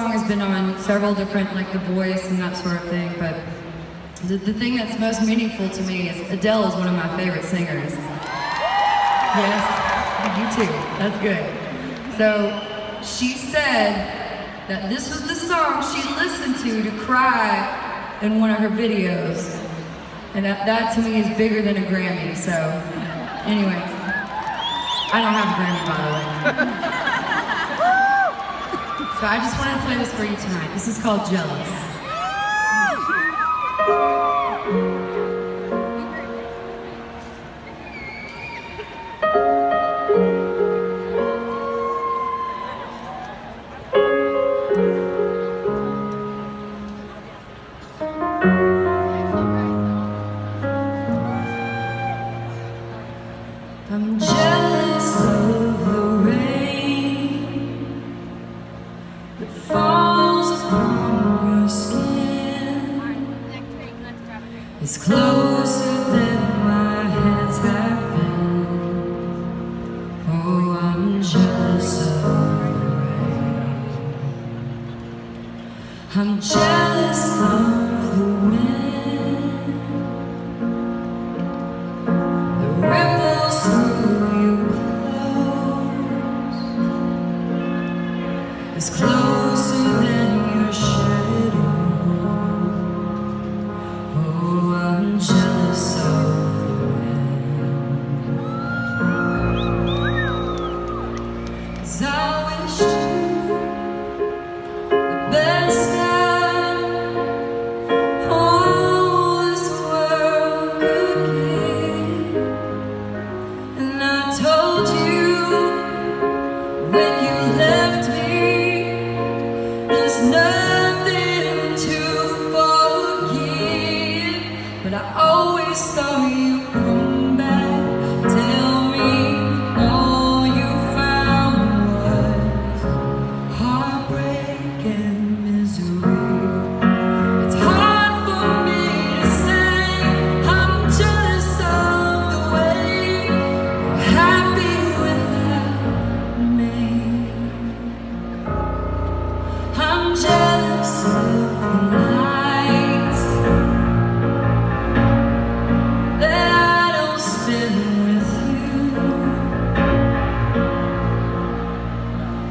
song has been on several different, like The Voice and that sort of thing, but the thing that's most meaningful to me is Adele is one of my favorite singers. Yes, you too, that's good. So she said that this was the song she listened to cry in one of her videos. And that to me is bigger than a Grammy, so anyway. I don't have a Grammy, by the way. So I just wanted to play this for you tonight. This is called Jealous. I'm jealous of the rain that falls upon your skin. It's closer than my hands have been. Oh, I'm jealous of the rain. I'm jealous of the wind. The ripples through your clothes. It's closer than your shadow. Oh, I'm jealous of the wind. 'Cause I wish you the best that all this world could give. And I told you when you left me, there's nothing to forgive. But I always thought you'd come back, tell me all you found was heartbreak and misery. It's hard for me to say I'm jealous of the way you're happy without me. I'm jealous of the nights that I don't spend with you.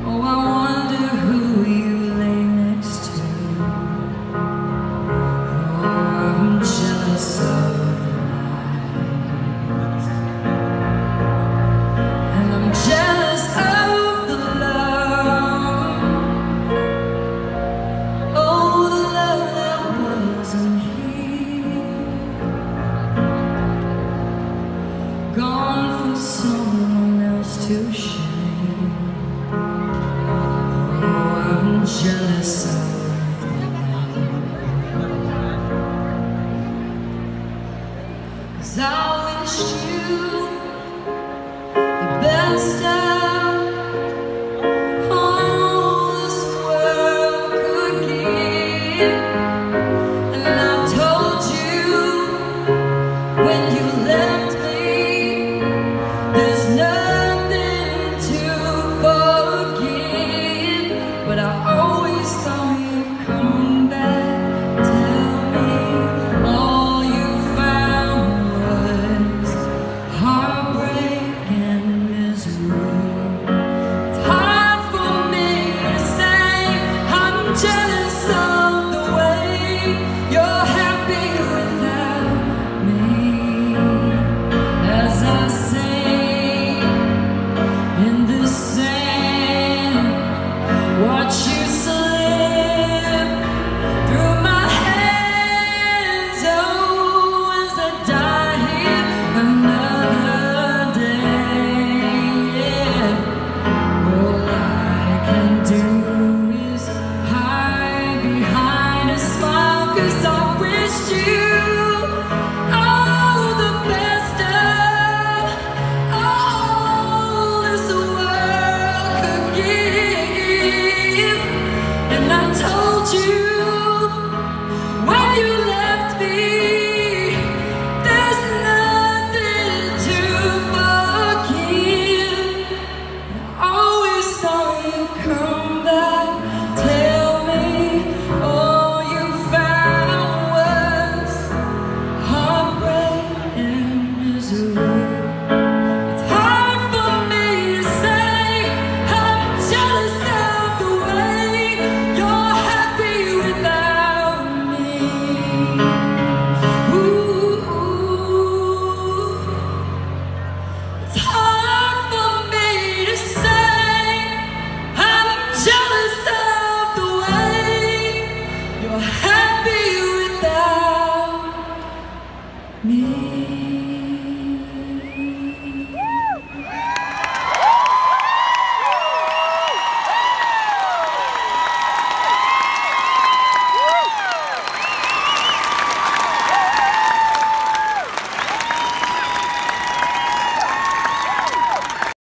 Oh, I wonder who you lay next to. Oh, I'm jealous of the nights. And I'm jealous of the love. Oh, the love that wasn't here, gone for someone else to share. Oh, I'm jealous of the love. 'Cause I wished you